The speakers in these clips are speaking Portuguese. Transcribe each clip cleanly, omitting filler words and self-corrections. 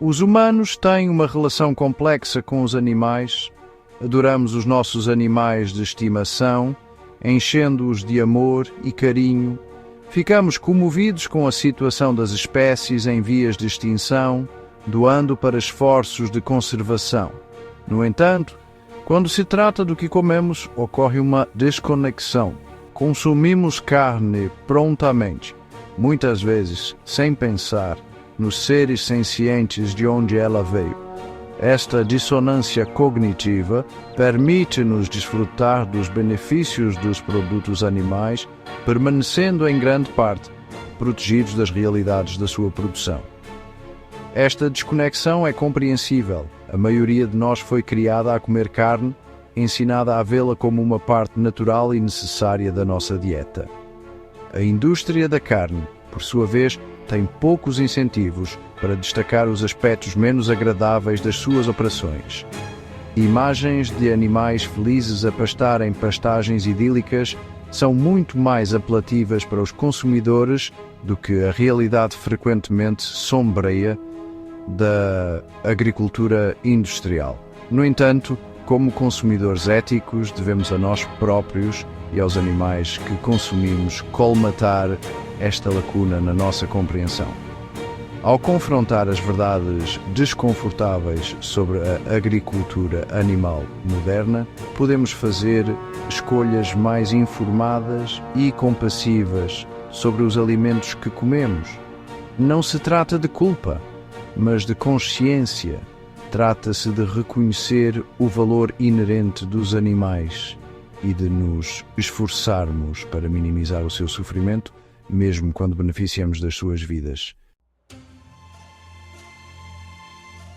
Os humanos têm uma relação complexa com os animais. Adoramos os nossos animais de estimação, enchendo-os de amor e carinho. Ficamos comovidos com a situação das espécies em vias de extinção, doando para esforços de conservação. No entanto, quando se trata do que comemos, ocorre uma desconexão. Consumimos carne prontamente, muitas vezes sem pensar nos seres sencientes de onde ela veio. Esta dissonância cognitiva permite-nos desfrutar dos benefícios dos produtos animais, permanecendo em grande parte protegidos das realidades da sua produção. Esta desconexão é compreensível. A maioria de nós foi criada a comer carne, ensinada a vê-la como uma parte natural e necessária da nossa dieta. A indústria da carne, por sua vez, tem poucos incentivos para destacar os aspectos menos agradáveis das suas operações. Imagens de animais felizes a pastar em pastagens idílicas são muito mais apelativas para os consumidores do que a realidade frequentemente sombria da agricultura industrial. No entanto, como consumidores éticos, devemos a nós próprios e aos animais que consumimos colmatar esta lacuna na nossa compreensão. Ao confrontar as verdades desconfortáveis sobre a agricultura animal moderna, podemos fazer escolhas mais informadas e compassivas sobre os alimentos que comemos. Não se trata de culpa, mas de consciência. Trata-se de reconhecer o valor inerente dos animais e de nos esforçarmos para minimizar o seu sofrimento, mesmo quando beneficiamos das suas vidas.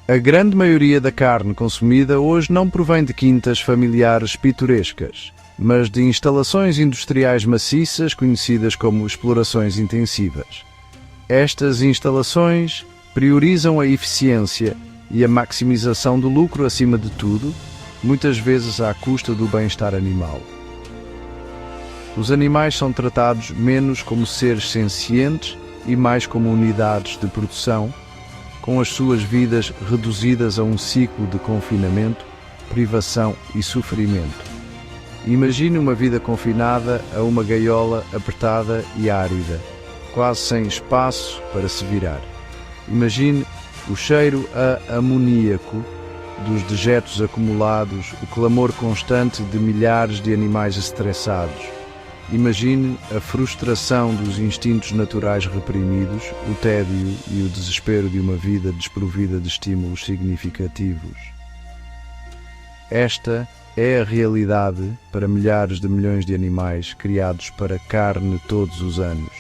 A grande maioria da carne consumida hoje não provém de quintas familiares pitorescas, mas de instalações industriais maciças conhecidas como explorações intensivas. Estas instalações priorizam a eficiência e a maximização do lucro acima de tudo, muitas vezes à custa do bem-estar animal. Os animais são tratados menos como seres sencientes e mais como unidades de produção, com as suas vidas reduzidas a um ciclo de confinamento, privação e sofrimento. Imagine uma vida confinada a uma gaiola apertada e árida, quase sem espaço para se virar. Imagine o cheiro a amoníaco dos dejetos acumulados, o clamor constante de milhares de animais estressados. Imagine a frustração dos instintos naturais reprimidos, o tédio e o desespero de uma vida desprovida de estímulos significativos. Esta é a realidade para milhares de milhões de animais criados para carne todos os anos.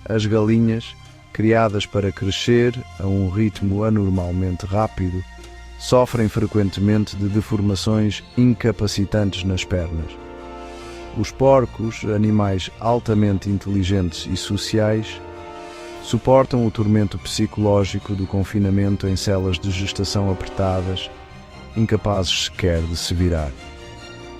As galinhas, criadas para crescer a um ritmo anormalmente rápido, sofrem frequentemente de deformações incapacitantes nas pernas. Os porcos, animais altamente inteligentes e sociais, suportam o tormento psicológico do confinamento em celas de gestação apertadas, incapazes sequer de se virar.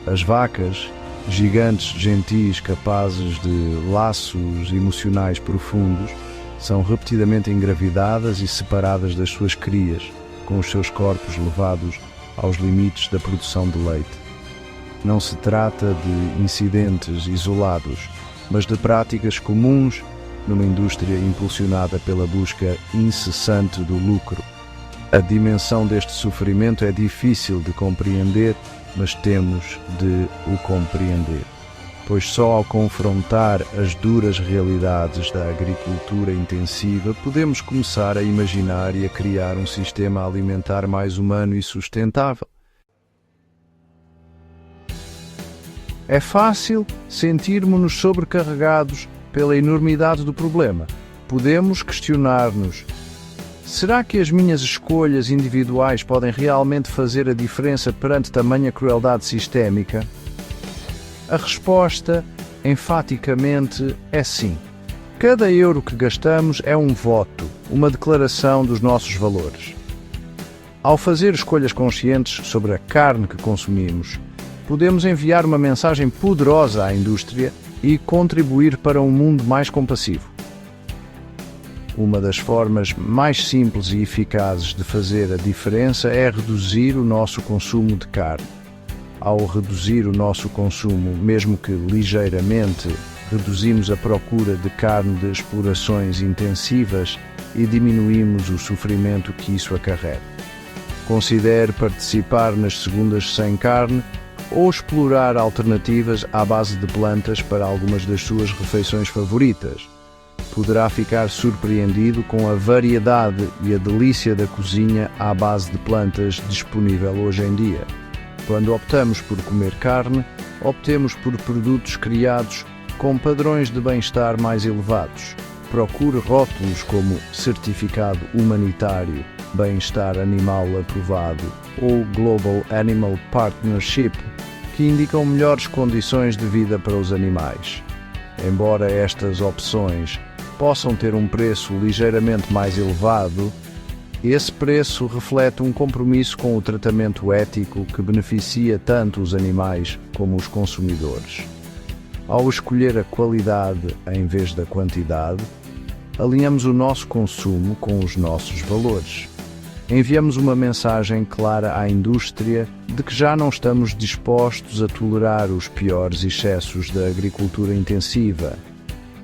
As vacas, gigantes gentis capazes de laços emocionais profundos, são repetidamente engravidadas e separadas das suas crias, com os seus corpos levados aos limites da produção de leite. Não se trata de incidentes isolados, mas de práticas comuns numa indústria impulsionada pela busca incessante do lucro. A dimensão deste sofrimento é difícil de compreender, mas temos de o compreender, pois só ao confrontar as duras realidades da agricultura intensiva podemos começar a imaginar e a criar um sistema alimentar mais humano e sustentável. É fácil sentirmos-nos sobrecarregados pela enormidade do problema. Podemos questionar-nos: será que as minhas escolhas individuais podem realmente fazer a diferença perante tamanha crueldade sistémica? A resposta, enfaticamente, é sim. Cada euro que gastamos é um voto, uma declaração dos nossos valores. Ao fazer escolhas conscientes sobre a carne que consumimos, podemos enviar uma mensagem poderosa à indústria e contribuir para um mundo mais compassivo. uma das formas mais simples e eficazes de fazer a diferença é reduzir o nosso consumo de carne. Ao reduzir o nosso consumo, mesmo que ligeiramente, reduzimos a procura de carne de explorações intensivas e diminuímos o sofrimento que isso acarreta. Considere participar nas segundas sem carne ou explorar alternativas à base de plantas para algumas das suas refeições favoritas. Poderá ficar surpreendido com a variedade e a delícia da cozinha à base de plantas disponível hoje em dia. Quando optamos por comer carne, optemos por produtos criados com padrões de bem-estar mais elevados. Procure rótulos como Certificado Humanitário, Bem-Estar Animal Aprovado ou Global Animal Partnership, que indicam melhores condições de vida para os animais. Embora estas opções possam ter um preço ligeiramente mais elevado, esse preço reflete um compromisso com o tratamento ético que beneficia tanto os animais como os consumidores. Ao escolher a qualidade em vez da quantidade, alinhamos o nosso consumo com os nossos valores. Enviamos uma mensagem clara à indústria de que já não estamos dispostos a tolerar os piores excessos da agricultura intensiva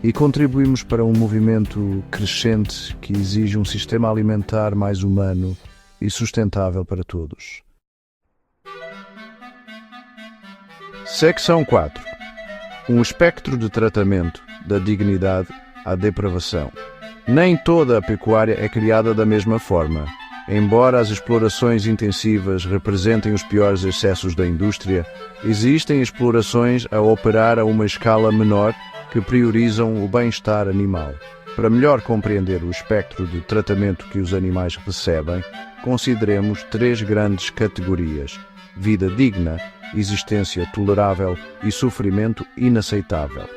e contribuímos para um movimento crescente que exige um sistema alimentar mais humano e sustentável para todos. Secção 4. Um espectro de tratamento da dignidade à depravação. Nem toda a pecuária é criada da mesma forma. Embora as explorações intensivas representem os piores excessos da indústria, existem explorações a operar a uma escala menor que priorizam o bem-estar animal. Para melhor compreender o espectro de tratamento que os animais recebem, consideremos 3 grandes categorias: vida digna, existência tolerável e sofrimento inaceitável.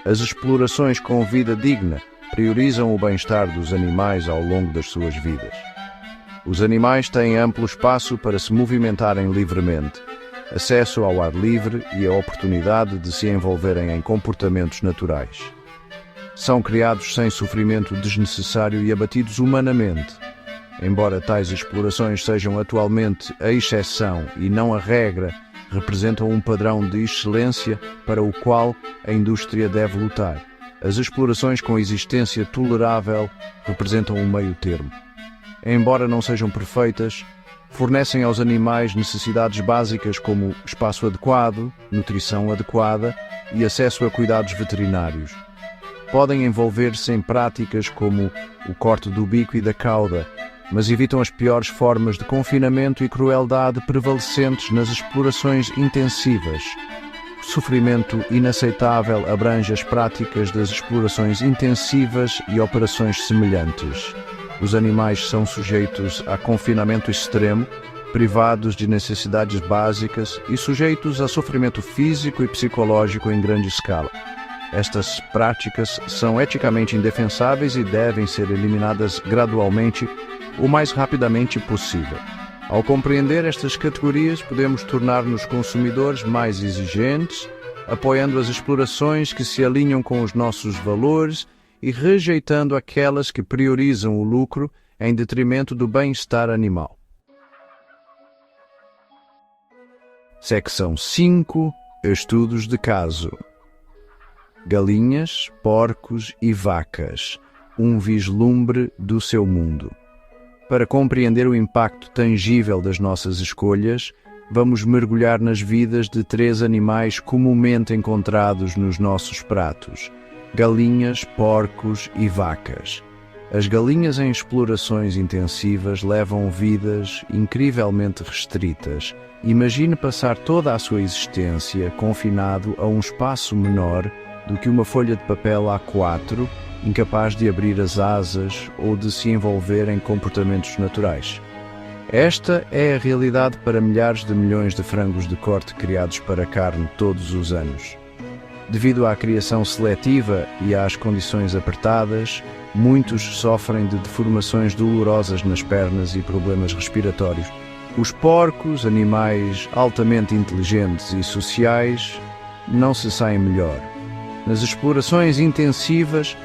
As explorações com vida digna priorizam o bem-estar dos animais ao longo das suas vidas. Os animais têm amplo espaço para se movimentarem livremente, acesso ao ar livre e a oportunidade de se envolverem em comportamentos naturais. São criados sem sofrimento desnecessário e abatidos humanamente. Embora tais explorações sejam atualmente a exceção e não a regra, representam um padrão de excelência para o qual a indústria deve lutar. As explorações com existência tolerável representam um meio termo. Embora não sejam perfeitas, fornecem aos animais necessidades básicas como espaço adequado, nutrição adequada e acesso a cuidados veterinários. Podem envolver-se em práticas como o corte do bico e da cauda, mas evitam as piores formas de confinamento e crueldade prevalecentes nas explorações intensivas. O sofrimento inaceitável abrange as práticas das explorações intensivas e operações semelhantes. Os animais são sujeitos a confinamento extremo, privados de necessidades básicas e sujeitos a sofrimento físico e psicológico em grande escala. Estas práticas são eticamente indefensáveis e devem ser eliminadas gradualmente o mais rapidamente possível. Ao compreender estas categorias, podemos tornar-nos consumidores mais exigentes, apoiando as explorações que se alinham com os nossos valores e rejeitando aquelas que priorizam o lucro em detrimento do bem-estar animal. Secção 5. Estudos de caso. Galinhas, porcos e vacas. Um vislumbre do seu mundo. Para compreender o impacto tangível das nossas escolhas, vamos mergulhar nas vidas de 3 animais comumente encontrados nos nossos pratos: galinhas, porcos e vacas. As galinhas em explorações intensivas levam vidas incrivelmente restritas. Imagine passar toda a sua existência confinado a um espaço menor do que uma folha de papel A4, incapaz de abrir as asas ou de se envolver em comportamentos naturais. Esta é a realidade para milhares de milhões de frangos de corte criados para carne todos os anos. Devido à criação seletiva e às condições apertadas, muitos sofrem de deformações dolorosas nas pernas e problemas respiratórios. Os porcos, animais altamente inteligentes e sociais, não se saem melhor. Nas explorações intensivas,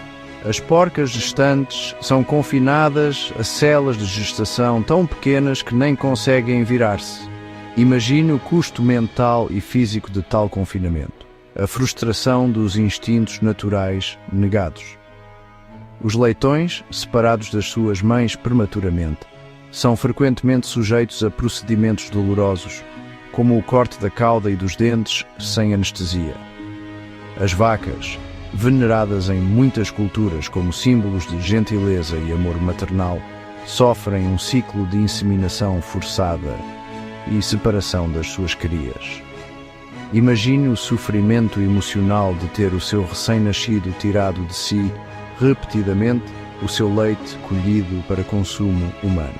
As porcas gestantes são confinadas a celas de gestação tão pequenas que nem conseguem virar-se. Imagine o custo mental e físico de tal confinamento. A frustração dos instintos naturais negados. Os leitões, separados das suas mães prematuramente, são frequentemente sujeitos a procedimentos dolorosos, como o corte da cauda e dos dentes sem anestesia. As vacas, veneradas em muitas culturas como símbolos de gentileza e amor maternal, sofrem um ciclo de inseminação forçada e separação das suas crias. Imagine o sofrimento emocional de ter o seu recém-nascido tirado de si repetidamente, o seu leite colhido para consumo humano.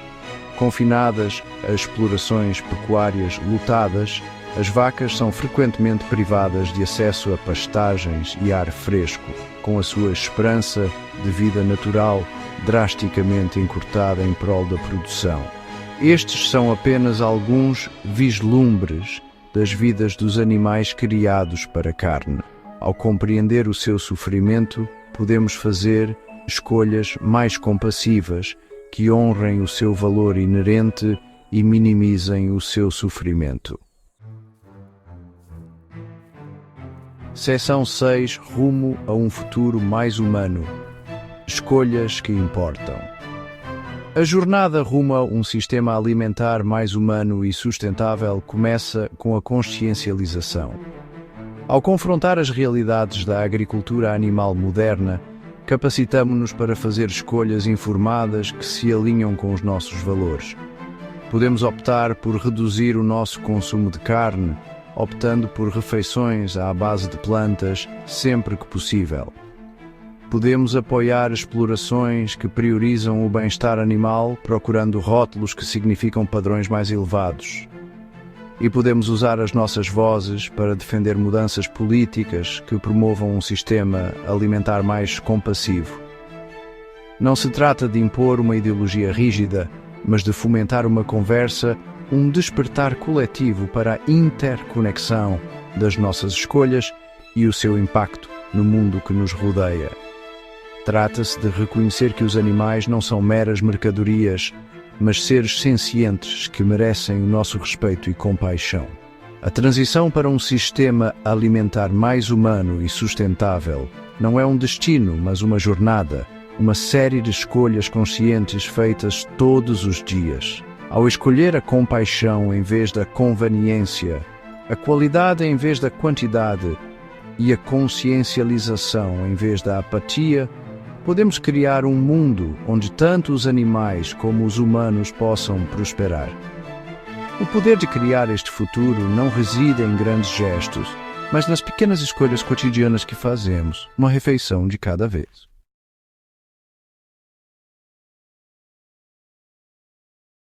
Confinadas a explorações pecuárias lotadas, as vacas são frequentemente privadas de acesso a pastagens e ar fresco, com a sua esperança de vida natural drasticamente encurtada em prol da produção. Estes são apenas alguns vislumbres das vidas dos animais criados para a carne. Ao compreender o seu sofrimento, podemos fazer escolhas mais compassivas que honrem o seu valor inerente e minimizem o seu sofrimento. Seção 6. Rumo a um futuro mais humano. Escolhas que importam. A jornada rumo a um sistema alimentar mais humano e sustentável começa com a consciencialização. Ao confrontar as realidades da agricultura animal moderna, capacitamo-nos para fazer escolhas informadas que se alinham com os nossos valores. Podemos optar por reduzir o nosso consumo de carne, optando por refeições à base de plantas sempre que possível. Podemos apoiar explorações que priorizam o bem-estar animal, procurando rótulos que significam padrões mais elevados. E podemos usar as nossas vozes para defender mudanças políticas que promovam um sistema alimentar mais compassivo. Não se trata de impor uma ideologia rígida, mas de fomentar uma conversa, um despertar coletivo para a interconexão das nossas escolhas e o seu impacto no mundo que nos rodeia. Trata-se de reconhecer que os animais não são meras mercadorias, mas seres sencientes que merecem o nosso respeito e compaixão. A transição para um sistema alimentar mais humano e sustentável não é um destino, mas uma jornada, uma série de escolhas conscientes feitas todos os dias. Ao escolher a compaixão em vez da conveniência, a qualidade em vez da quantidade e a consciencialização em vez da apatia, podemos criar um mundo onde tanto os animais como os humanos possam prosperar. O poder de criar este futuro não reside em grandes gestos, mas nas pequenas escolhas cotidianas que fazemos, uma refeição de cada vez.